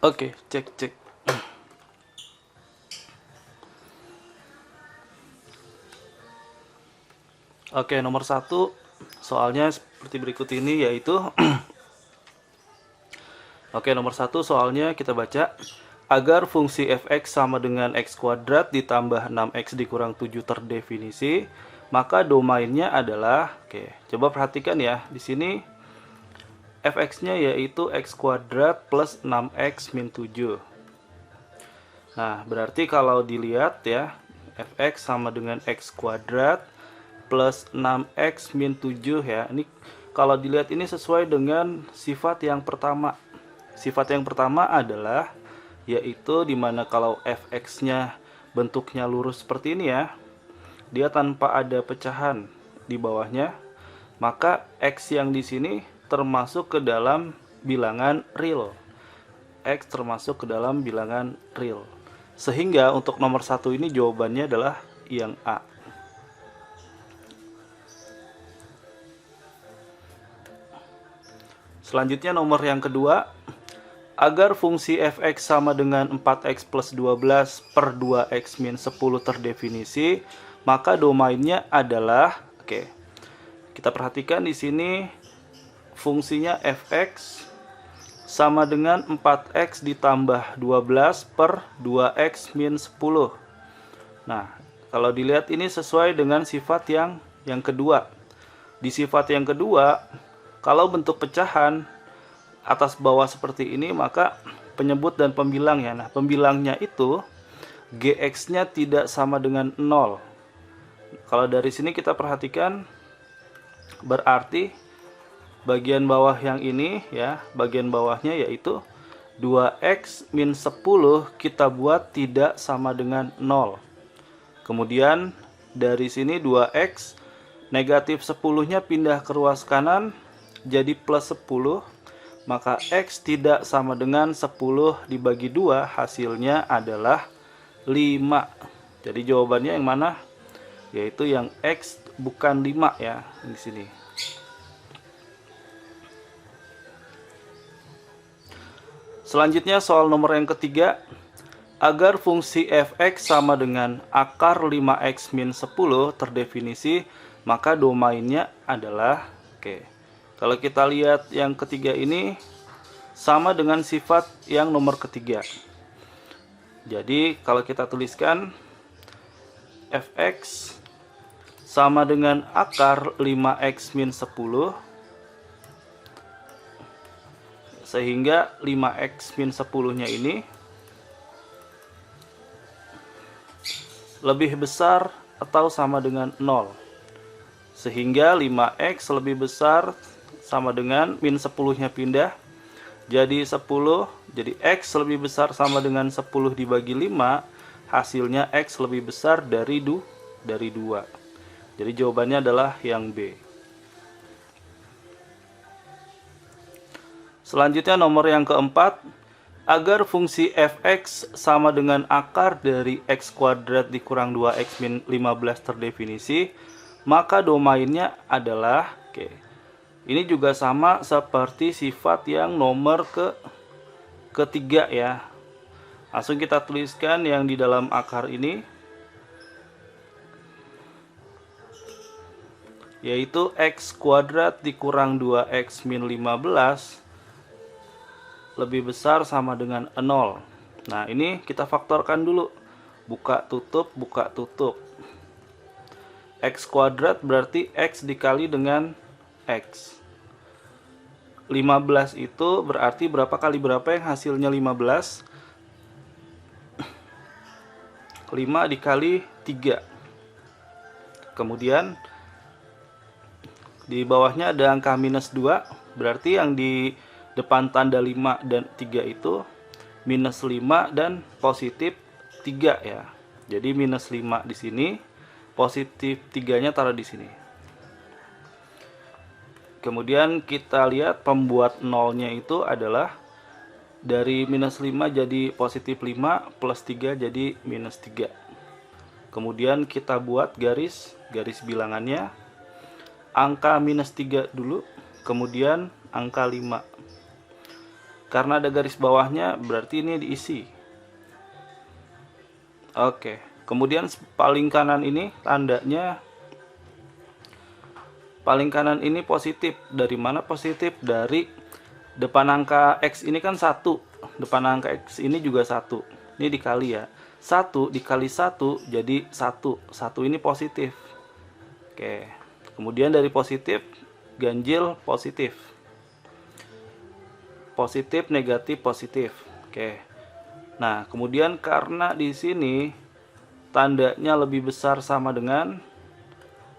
Oke, cek cek. Oke, nomor satu soalnya seperti berikut ini, yaitu oke, nomor satu soalnya kita baca, agar fungsi fx sama dengan x kuadrat ditambah 6x dikurang 7 terdefinisi, maka domainnya adalah, oke, coba perhatikan ya, di sini fx-nya yaitu x kuadrat plus 6x min 7. Nah, berarti kalau dilihat ya, fx sama dengan x kuadrat plus 6x min 7 ya. Ini kalau dilihat ini sesuai dengan sifat yang pertama. Sifat yang pertama adalah yaitu dimana kalau fx-nya bentuknya lurus seperti ini ya, dia tanpa ada pecahan di bawahnya, maka x yang di sini termasuk ke dalam bilangan real. X termasuk ke dalam bilangan real. Sehingga untuk nomor satu ini jawabannya adalah yang A. Selanjutnya nomor yang kedua, agar fungsi fx sama dengan 4x plus 12 per 2x min 10 terdefinisi, maka domainnya adalah, oke, kita perhatikan di sini fungsinya fx sama dengan 4x ditambah 12 per 2x min 10. Nah, kalau dilihat ini sesuai dengan sifat yang kedua. Di sifat yang kedua, kalau bentuk pecahan atas bawah seperti ini, maka penyebut dan pembilang ya. Nah, pembilangnya itu gx-nya tidak sama dengan 0. Kalau dari sini kita perhatikan, berarti bagian bawah yang ini ya, bagian bawahnya yaitu 2x min 10 kita buat tidak sama dengan 0. Kemudian dari sini 2x negatif 10-nya pindah ke ruas kanan jadi plus 10, maka x tidak sama dengan 10 dibagi 2, hasilnya adalah 5. Jadi jawabannya yang mana? Yaitu yang x bukan 5 ya di sini. Selanjutnya soal nomor yang ketiga, agar fungsi fx sama dengan akar 5x min 10 terdefinisi, maka domainnya adalah, oke, kalau kita lihat yang ketiga ini sama dengan sifat yang nomor ketiga. Jadi kalau kita tuliskan fx sama dengan akar 5x min 10, sehingga 5x min 10-nya ini lebih besar atau sama dengan 0. Sehingga 5x lebih besar sama dengan min 10-nya pindah jadi 10, jadi x lebih besar sama dengan 10 dibagi 5, hasilnya x lebih besar dari 2. Jadi jawabannya adalah yang B. Selanjutnya nomor yang keempat, agar fungsi fx sama dengan akar dari x kuadrat dikurang 2x min 15 terdefinisi, maka domainnya adalah, oke, ini juga sama seperti sifat yang nomor ketiga ya. Langsung kita tuliskan yang di dalam akar ini, yaitu x kuadrat dikurang 2x min 15 lebih besar sama dengan 0. Nah, ini kita faktorkan dulu. Buka tutup, buka tutup. X kuadrat berarti x dikali dengan x. 15 itu berarti berapa kali berapa yang hasilnya 15? 5 dikali 3. Kemudian di bawahnya ada angka minus 2, berarti yang di depan tanda 5 dan 3 itu minus 5 dan positif 3 ya. Jadi minus 5 di sini, positif 3-nya taruh di sini. Kemudian kita lihat pembuat nolnya itu adalah dari minus 5 jadi positif 5 plus 3 jadi minus 3. Kemudian kita buat garis bilangannya. Angka minus 3 dulu, kemudian angka 5. Karena ada garis bawahnya berarti ini diisi. Oke, kemudian paling kanan ini tandanya, paling kanan ini positif. Dari mana positif? Dari depan angka X ini kan 1, depan angka X ini juga 1, ini dikali ya, 1 dikali 1 jadi 1, 1 ini positif. Oke, kemudian dari positif ganjil positif, positif negatif positif. Oke, nah kemudian karena di sini tandanya lebih besar sama dengan,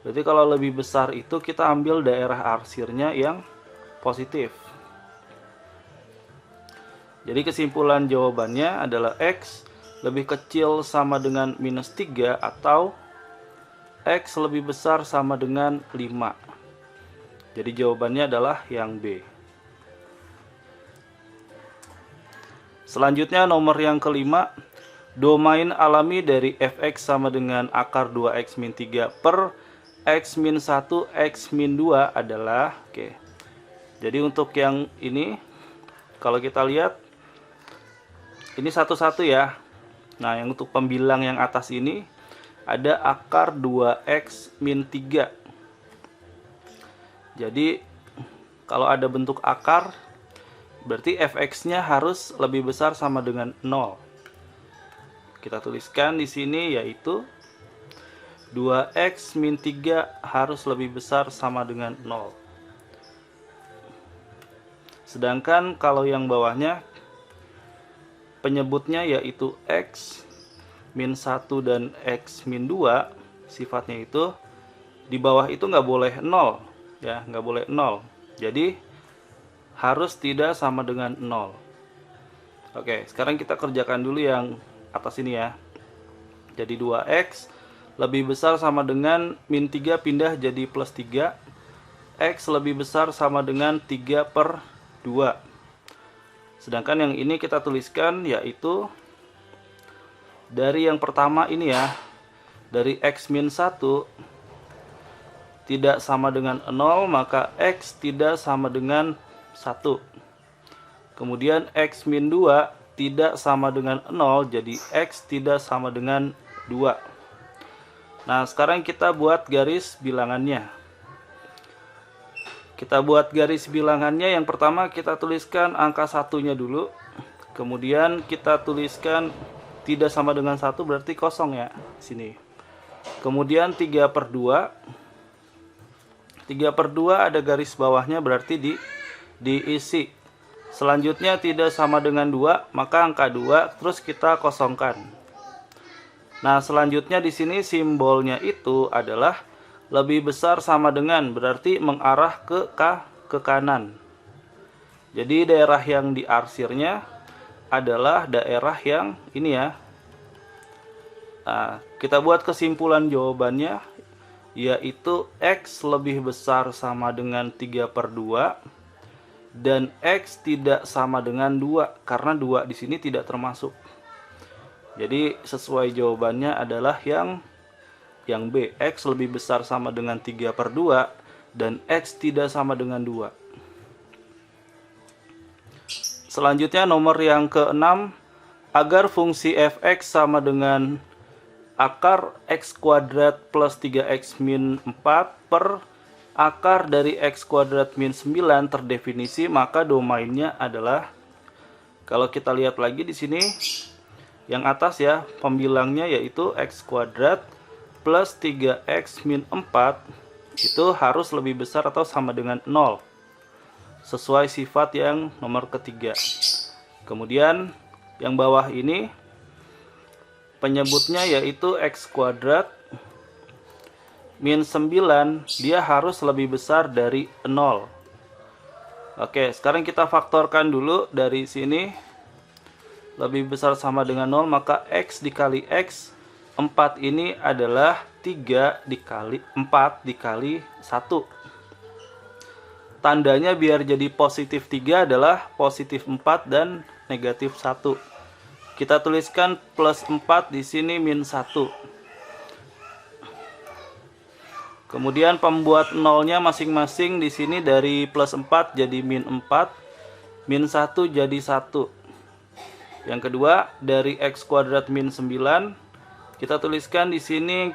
berarti kalau lebih besar itu kita ambil daerah arsirnya yang positif. Jadi kesimpulan jawabannya adalah X lebih kecil sama dengan minus 3 atau X lebih besar sama dengan 5. Jadi jawabannya adalah yang B. Selanjutnya nomor yang kelima, domain alami dari fx sama dengan akar 2x min 3 per x min 1 x min 2 adalah, oke. Jadi untuk yang ini, kalau kita lihat, ini satu-satu ya. Nah, yang untuk pembilang yang atas ini, ada akar 2x min 3. Jadi, kalau ada bentuk akar, berarti fx-nya harus lebih besar sama dengan 0. Kita tuliskan di sini yaitu 2x min 3 harus lebih besar sama dengan 0. Sedangkan kalau yang bawahnya penyebutnya yaitu x min 1 dan x min 2, sifatnya itu di bawah itu nggak boleh 0 ya, nggak boleh 0. Jadi harus tidak sama dengan 0. Oke, sekarang kita kerjakan dulu yang atas ini ya. Jadi 2x lebih besar sama dengan min 3 pindah jadi plus 3. X lebih besar sama dengan 3 per 2. Sedangkan yang ini kita tuliskan yaitu dari yang pertama ini ya, dari x min 1 tidak sama dengan 0, maka x tidak sama dengan 1. Kemudian x min 2 tidak sama dengan 0, jadi x tidak sama dengan 2. Nah, sekarang kita buat garis bilangannya. Kita buat garis bilangannya, yang pertama kita tuliskan angka satunya dulu. Kemudian kita tuliskan tidak sama dengan 1 berarti kosong ya, sini. Kemudian 3 per 2. 3 per 2 ada garis bawahnya berarti diisi. Selanjutnya tidak sama dengan 2, maka angka 2 terus kita kosongkan. Nah, selanjutnya di sini simbolnya itu adalah lebih besar sama dengan, berarti mengarah ke kanan. Jadi daerah yang diarsirnya adalah daerah yang ini ya. Nah, kita buat kesimpulan jawabannya yaitu x lebih besar sama dengan 3 per 2 dan x tidak sama dengan 2 karena 2 di sini tidak termasuk. Jadi sesuai jawabannya adalah yang B, x lebih besar sama dengan 3 per 2 dan x tidak sama dengan 2. Selanjutnya nomor yang ke-6, agar fungsi fx sama dengan akar x kuadrat plus 3x min 4 per akar dari x kuadrat min 9 terdefinisi, maka domainnya adalah, kalau kita lihat lagi di sini yang atas ya, pembilangnya yaitu x kuadrat plus 3x min 4 itu harus lebih besar atau sama dengan 0 sesuai sifat yang nomor ketiga. Kemudian yang bawah ini penyebutnya yaitu x kuadrat min 9, dia harus lebih besar dari 0. Oke, sekarang kita faktorkan dulu dari sini. Lebih besar sama dengan 0, maka x dikali x, 4 ini adalah 3 dikali 4 dikali 1. Tandanya biar jadi positif 3 adalah positif 4 dan negatif 1. Kita tuliskan plus 4 di sini min 1. Kemudian pembuat nolnya masing-masing di sini dari plus 4 jadi min 4. min 1 jadi 1. Yang kedua, dari x kuadrat min 9, kita tuliskan di sini,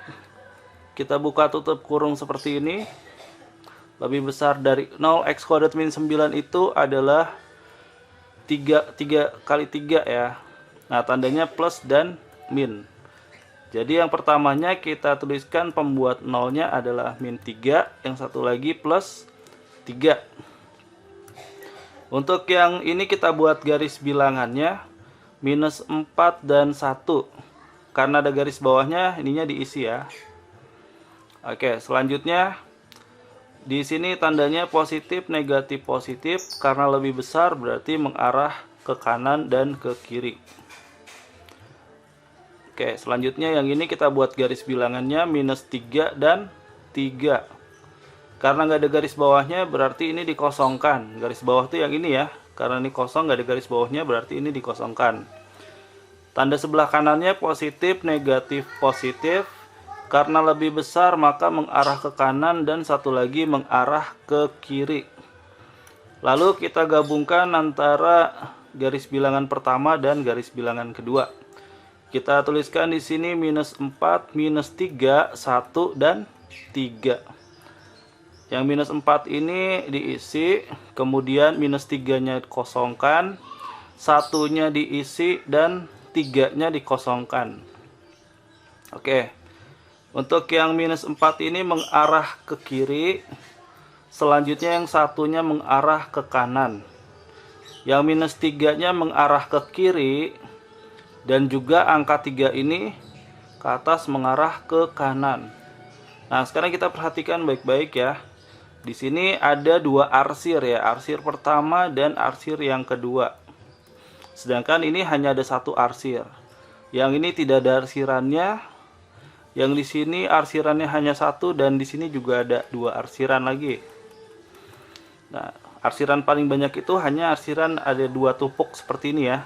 kita buka tutup kurung seperti ini. Lebih besar dari 0, x kuadrat min 9 itu adalah 3 kali 3 ya. Nah, tandanya plus dan min. Jadi yang pertamanya kita tuliskan pembuat nolnya adalah min 3, yang satu lagi plus 3. Untuk yang ini kita buat garis bilangannya minus 4 dan 1. Karena ada garis bawahnya, ininya diisi ya. Oke, selanjutnya di sini tandanya positif, negatif, positif. Karena lebih besar berarti mengarah ke kanan dan ke kiri. Oke, selanjutnya yang ini kita buat garis bilangannya minus 3 dan 3. Karena nggak ada garis bawahnya berarti ini dikosongkan. Garis bawah tuh yang ini ya. Karena ini kosong, nggak ada garis bawahnya berarti ini dikosongkan. Tanda sebelah kanannya positif, negatif, positif. Karena lebih besar maka mengarah ke kanan dan satu lagi mengarah ke kiri. Lalu kita gabungkan antara garis bilangan pertama dan garis bilangan kedua. Kita tuliskan di sini minus 4, minus 3, 1, dan 3. Yang minus 4 ini diisi, kemudian minus 3-nya dikosongkan, 1-nya diisi, dan 3-nya dikosongkan. Oke. Untuk yang minus 4 ini mengarah ke kiri. Selanjutnya yang satunya mengarah ke kanan. Yang minus 3-nya mengarah ke kiri. Dan juga angka 3 ini ke atas mengarah ke kanan. Nah, sekarang kita perhatikan baik-baik ya. Di sini ada dua arsir ya. Arsir pertama dan arsir yang kedua. Sedangkan ini hanya ada satu arsir. Yang ini tidak ada arsirannya. Yang di sini arsirannya hanya satu dan di sini juga ada dua arsiran lagi. Nah, arsiran paling banyak itu hanya arsiran ada dua tumpuk seperti ini ya.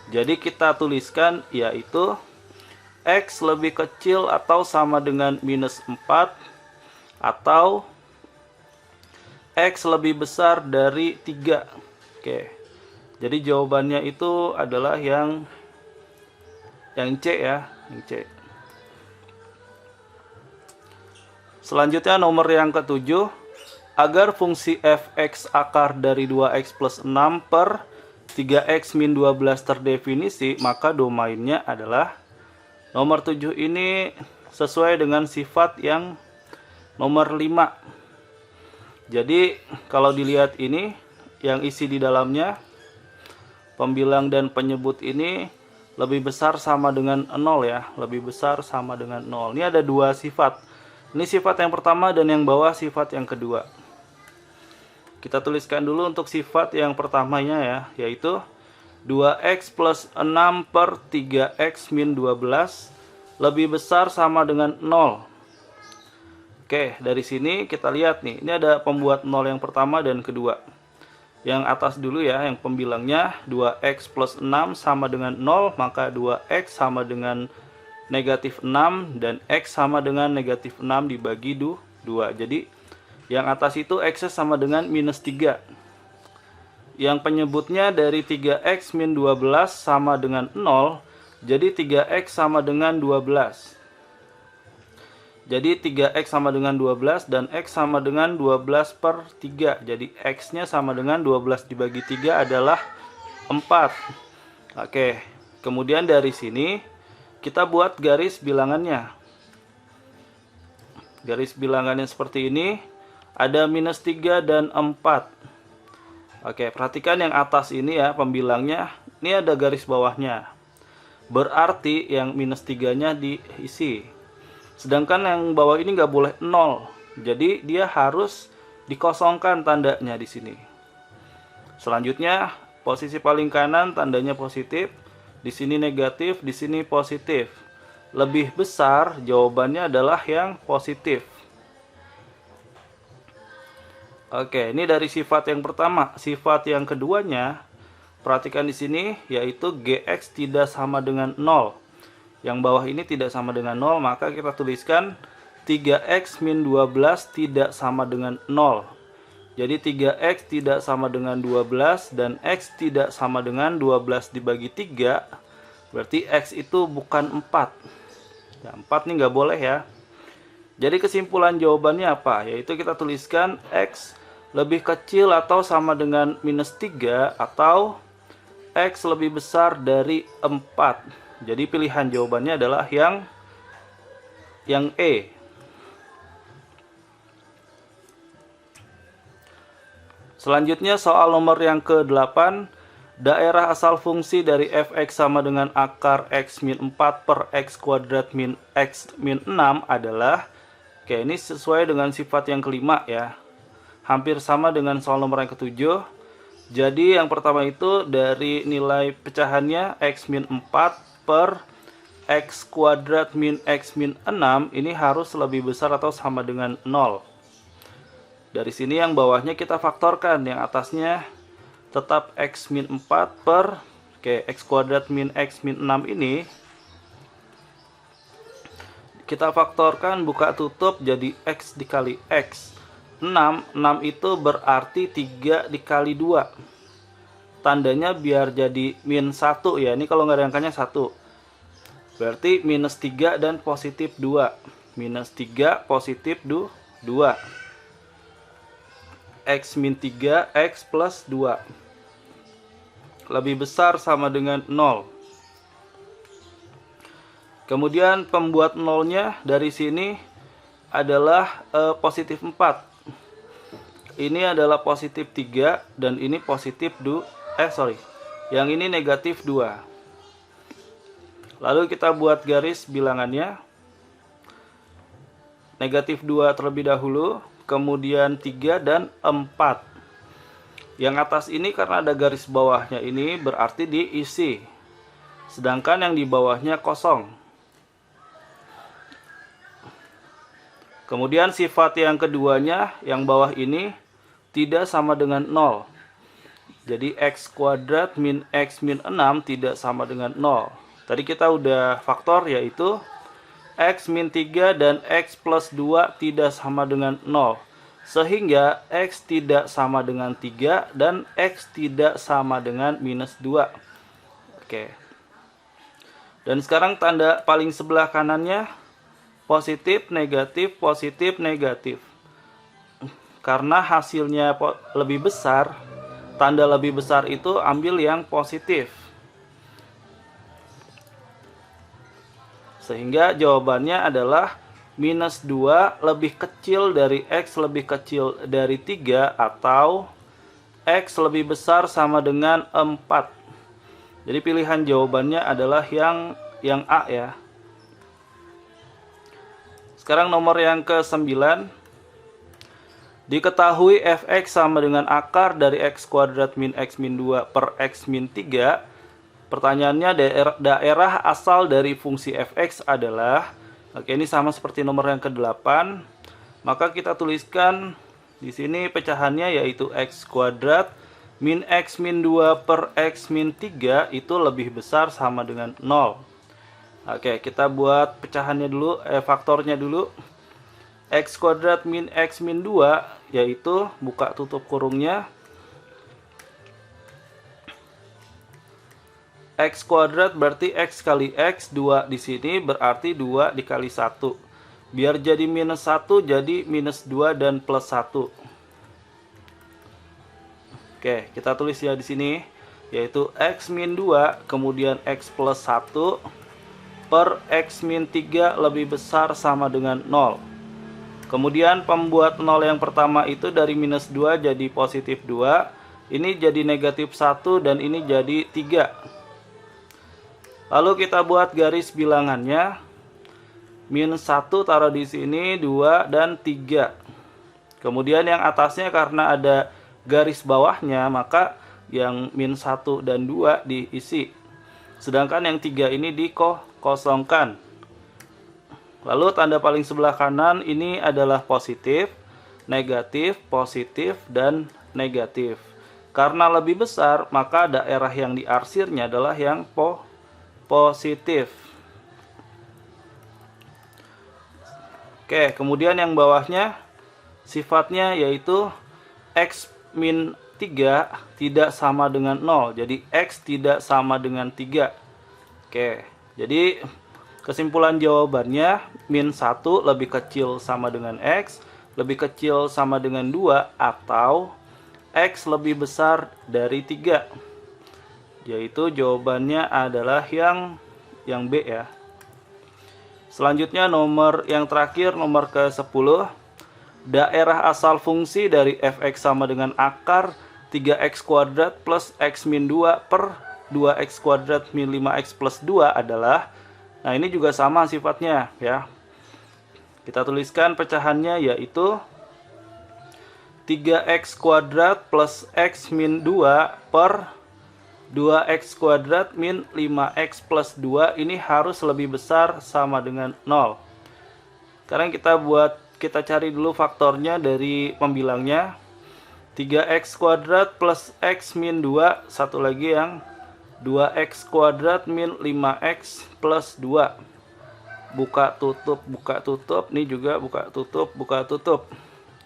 Jadi kita tuliskan yaitu x lebih kecil atau sama dengan minus 4 atau x lebih besar dari 3. Oke. Jadi jawabannya itu adalah yang C ya, yang C. Selanjutnya nomor yang ketujuh, agar fungsi fx akar dari 2x plus 6 per 3x min 12 terdefinisi, maka domainnya adalah nomor 7 ini sesuai dengan sifat yang nomor 5. Jadi kalau dilihat ini, yang isi di dalamnya, pembilang dan penyebut ini lebih besar sama dengan 0 ya, lebih besar sama dengan 0. Ini ada dua sifat. Ini sifat yang pertama dan yang bawah sifat yang kedua. Kita tuliskan dulu untuk sifat yang pertamanya ya, yaitu 2x plus 6 per 3x min 12 lebih besar sama dengan 0. Oke, dari sini kita lihat nih, ini ada pembuat 0 yang pertama dan kedua. Yang atas dulu ya, yang pembilangnya 2x plus 6 sama dengan 0, maka 2x sama dengan negatif 6 dan x sama dengan negatif 6 dibagi 2. Jadi yang atas itu x sama dengan minus 3. Yang penyebutnya dari 3x min 12 sama dengan 0. Jadi 3x sama dengan 12. Jadi 3x sama dengan 12 dan x sama dengan 12 per 3. Jadi x-nya sama dengan 12 dibagi 3 adalah 4. Oke, kemudian dari sini kita buat garis bilangannya. Garis bilangannya seperti ini. Ada minus 3 dan 4. Oke, perhatikan yang atas ini ya, pembilangnya. Ini ada garis bawahnya. Berarti yang minus 3-nya diisi. Sedangkan yang bawah ini nggak boleh 0. Jadi dia harus dikosongkan tandanya di sini. Selanjutnya, posisi paling kanan tandanya positif. Di sini negatif, di sini positif. Lebih besar, jawabannya adalah yang positif. Oke, ini dari sifat yang pertama. Sifat yang keduanya, perhatikan di sini, yaitu gx tidak sama dengan 0. Yang bawah ini tidak sama dengan 0, maka kita tuliskan 3x min 12 tidak sama dengan 0. Jadi 3X tidak sama dengan 12 dan X tidak sama dengan 12 dibagi 3. Berarti X itu bukan 4. Ya, 4 nih nggak boleh ya. Jadi kesimpulan jawabannya apa? Yaitu kita tuliskan X lebih kecil atau sama dengan minus 3 atau X lebih besar dari 4. Jadi pilihan jawabannya adalah yang E. Selanjutnya soal nomor yang ke-8. Daerah asal fungsi dari fx sama dengan akar x min 4 per x kuadrat min x min 6 adalah, oke, ini sesuai dengan sifat yang kelima ya. Hampir sama dengan soal nomor yang ke-7. Jadi yang pertama itu dari nilai pecahannya x min 4 per x kuadrat min x min 6 ini harus lebih besar atau sama dengan 0. Dari sini yang bawahnya kita faktorkan, yang atasnya tetap x min 4 per x kuadrat min x min 6 ini kita faktorkan buka tutup jadi x dikali x. 6 itu berarti 3 dikali 2. Tandanya biar jadi min 1 ya, ini kalau nggak ada angkanya 1. Berarti minus 3 dan positif 2. Minus 3 positif 2. X min 3, X plus 2. Lebih besar sama dengan 0. Kemudian pembuat nolnya dari sini adalah positif 4. Ini adalah positif 3 dan ini positif yang ini negatif 2. Lalu kita buat garis bilangannya. Negatif 2 terlebih dahulu, kemudian 3 dan 4. Yang atas ini karena ada garis bawahnya ini berarti diisi. Sedangkan yang di bawahnya kosong. Kemudian sifat yang keduanya, yang bawah ini tidak sama dengan 0. Jadi x kuadrat min x min 6 tidak sama dengan 0. Tadi kita udah faktor, yaitu x min 3 dan x plus 2 tidak sama dengan 0. Sehingga x tidak sama dengan 3 dan x tidak sama dengan minus 2. Oke. Dan sekarang tanda paling sebelah kanannya positif, negatif, positif, negatif. Karena hasilnya lebih besar, tanda lebih besar itu ambil yang positif. Sehingga jawabannya adalah minus 2 lebih kecil dari X lebih kecil dari 3 atau X lebih besar sama dengan 4. Jadi pilihan jawabannya adalah yang A ya. Sekarang nomor yang ke-9. Diketahui fx sama dengan akar dari x kuadrat min x min 2 per x min 3. Pertanyaannya daerah asal dari fungsi fx adalah, oke, ini sama seperti nomor yang ke-8. Maka kita tuliskan di sini pecahannya yaitu x kuadrat min x min 2 per x min 3 itu lebih besar sama dengan 0. Oke, kita buat pecahannya dulu, faktornya dulu. X kuadrat min x min 2 yaitu buka tutup kurungnya x kuadrat berarti x kali x, 2 di sini berarti 2 dikali 1. Biar jadi minus 1 jadi minus 2 dan plus 1. Oke, kita tulis ya di sini yaitu x min 2 kemudian x plus 1 per x min 3 lebih besar sama dengan 0. Kemudian pembuat 0 yang pertama itu dari minus 2 jadi positif 2. Ini jadi negatif 1 dan ini jadi 3. Lalu kita buat garis bilangannya. Minus 1 taruh di sini, 2 dan 3. Kemudian yang atasnya karena ada garis bawahnya, maka yang minus 1 dan 2 diisi. Sedangkan yang 3 ini dikosongkan. Lalu tanda paling sebelah kanan ini adalah positif, negatif, positif, dan negatif. Karena lebih besar, maka daerah yang diarsirnya adalah yang positif. Oke, kemudian yang bawahnya sifatnya yaitu X min 3 tidak sama dengan 0. Jadi X tidak sama dengan 3. Oke, jadi kesimpulan jawabannya min 1 lebih kecil sama dengan X, lebih kecil sama dengan 2, atau X lebih besar dari 3. Yaitu jawabannya adalah yang B ya. Selanjutnya nomor yang terakhir, nomor ke-10. Daerah asal fungsi dari fx sama dengan akar 3x kuadrat plus x min 2 per 2x kuadrat min 5x plus 2 adalah, nah ini juga sama sifatnya ya. Kita tuliskan pecahannya yaitu 3x kuadrat plus x min 2 per 2x kuadrat min 5x plus 2 ini harus lebih besar sama dengan 0. Sekarang kita cari dulu faktornya dari pembilangnya. 3x kuadrat plus x min 2, satu lagi yang 2x kuadrat min 5x plus 2. Buka tutup, ini juga buka tutup.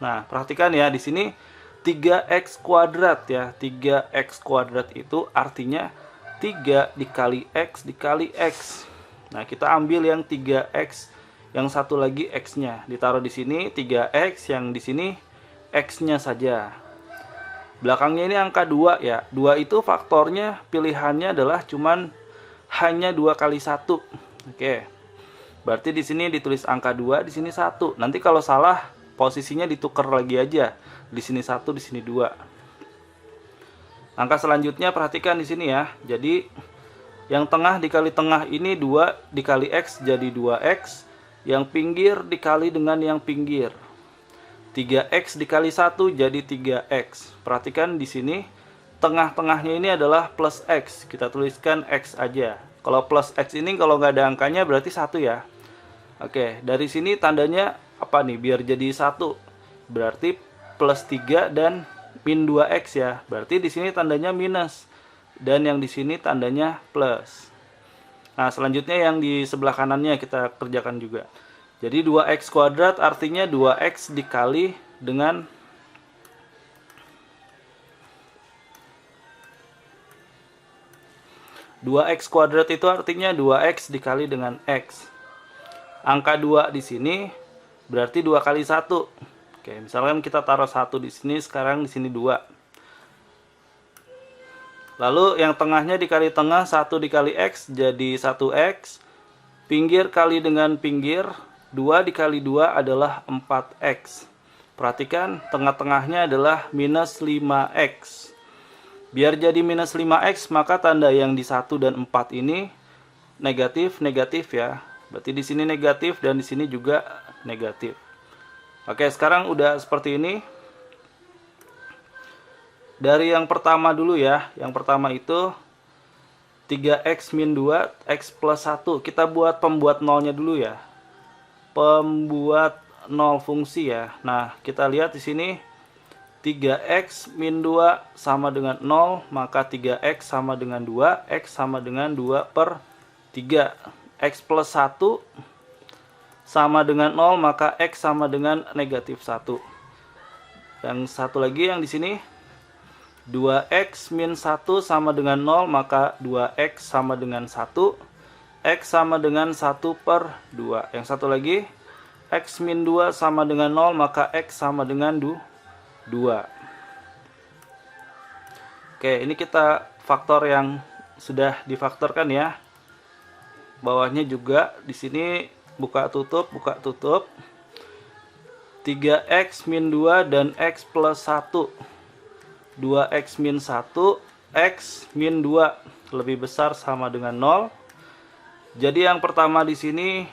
Nah, perhatikan ya di sini 3x kuadrat ya. 3x kuadrat itu artinya 3 dikali x dikali x. Nah, kita ambil yang 3x, yang satu lagi x-nya ditaruh di sini, 3x, yang di sini x-nya saja. Belakangnya ini angka 2 ya. 2 itu faktornya pilihannya adalah cuman hanya 2 kali 1. Oke. Berarti di sini ditulis angka 2, di sini 1. Nanti kalau salah posisinya ditukar lagi aja. Di sini 1, di sini 2. Angka selanjutnya perhatikan di sini ya. Jadi yang tengah dikali tengah ini 2 dikali x jadi 2x. Yang pinggir dikali dengan yang pinggir. 3x dikali 1 jadi 3x. Perhatikan di sini tengah-tengahnya ini adalah plus x. Kita tuliskan x aja. Kalau plus x ini kalau nggak ada angkanya berarti 1 ya. Oke, dari sini tandanya apa nih? Biar jadi 1. Berarti plus 3 dan min 2x ya. Berarti di sini tandanya minus. Dan yang di sini tandanya plus. Nah, selanjutnya yang di sebelah kanannya kita kerjakan juga. Jadi 2x kuadrat artinya 2x dikali dengan 2x kuadrat itu artinya 2x dikali dengan x. Angka 2 di sini berarti 2 kali 1. Oke, misalkan kita taruh 1 di sini, sekarang di sini 2. Lalu yang tengahnya dikali tengah, 1 dikali x jadi 1x. Pinggir kali dengan pinggir, 2 dikali 2 adalah 4x. Perhatikan tengah-tengahnya adalah minus 5x. Biar jadi minus 5x, maka tanda yang di 1 dan 4 ini negatif ya. Berarti di sini negatif dan di sini juga negatif. Oke, sekarang udah seperti ini. Dari yang pertama dulu ya. Yang pertama itu 3x min 2, x plus 1. Kita buat pembuat nolnya dulu ya. Pembuat nol fungsi ya. Nah, kita lihat di sini 3x min 2 sama dengan 0, maka 3x sama dengan 2, x sama dengan 2 per 3. X plus 1 sama dengan 0, maka x sama dengan negatif 1. Yang satu lagi yang di sini 2x min 1 sama dengan 0, maka 2x sama dengan 1. X sama dengan 1 per 2. Yang satu lagi, x min 2 sama dengan 0, maka x sama dengan 2. Oke, ini kita faktor yang sudah difaktorkan ya. Bawahnya juga di sini buka tutup. 3x min 2 dan x plus 1. 2x min 1, x min 2 lebih besar sama dengan 0. Jadi yang pertama di sini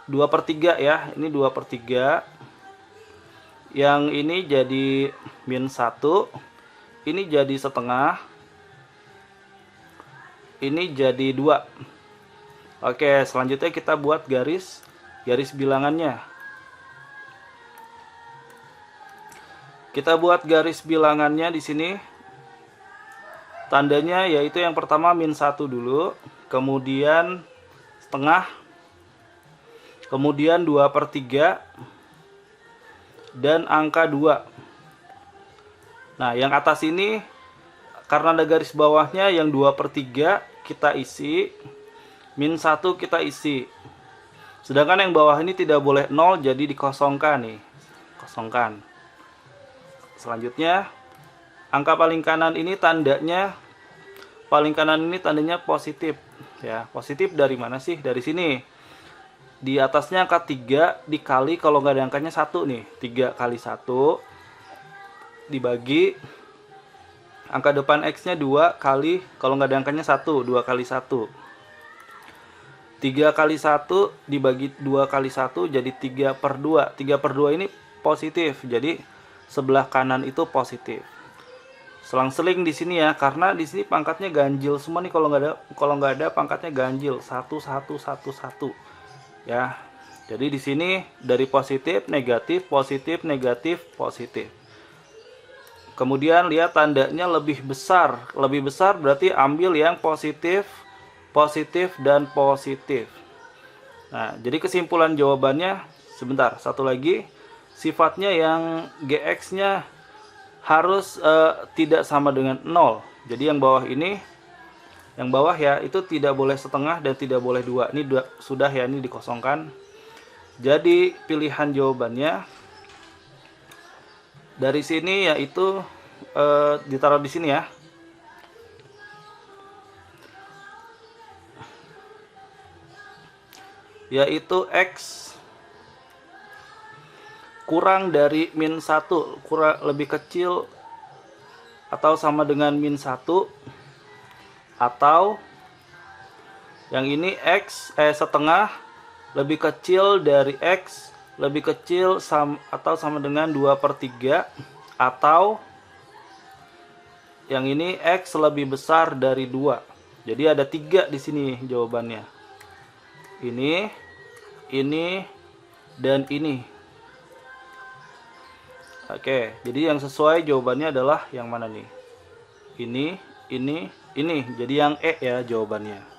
2 per 3 ya. Ini 2 per 3. Yang ini jadi min 1. Ini jadi setengah. Ini jadi 2. Oke, selanjutnya kita buat garis bilangannya. Kita buat garis bilangannya di sini. Tandanya yaitu yang pertama min 1 dulu, kemudian setengah, kemudian 2 per 3, dan angka 2. Nah, yang atas ini karena ada garis bawahnya yang 2/3 kita isi, min 1 kita isi. Sedangkan yang bawah ini tidak boleh 0, jadi dikosongkan nih. Kosongkan. Selanjutnya, angka paling kanan ini tandanya positif ya. Positif dari mana sih? Dari sini. Di atasnya angka 3 dikali, kalau nggak ada angkanya 1 nih. 3 kali 1 dibagi angka depan X nya 2 kali, kalau nggak ada angkanya 1, 2 kali 1. 3 kali 1 dibagi 2 kali 1 jadi 3/2. 3/2 ini positif, jadi sebelah kanan itu positif. Selang-seling di sini ya, karena di sini pangkatnya ganjil semua nih. Kalau nggak ada pangkatnya ganjil 1 1 1 1 ya. Jadi di sini dari positif negatif positif negatif positif. Kemudian lihat tandanya lebih besar. Lebih besar berarti ambil yang positif, positif, dan positif. Nah, jadi kesimpulan jawabannya, sebentar, satu lagi. Sifatnya yang GX-nya harus tidak sama dengan 0. Jadi yang bawah ini, yang bawah ya, itu tidak boleh setengah dan tidak boleh 2. Ini sudah ya, ini dikosongkan. Jadi pilihan jawabannya dari sini yaitu ditaruh di sini ya. Yaitu X kurang dari min 1, lebih kecil atau sama dengan min 1, atau yang ini X setengah lebih kecil dari X lebih kecil atau sama dengan 2/3, atau yang ini X lebih besar dari 2. Jadi ada 3 di sini jawabannya. Ini, dan ini. Oke, jadi yang sesuai jawabannya adalah yang mana nih? Ini. Jadi yang E ya jawabannya.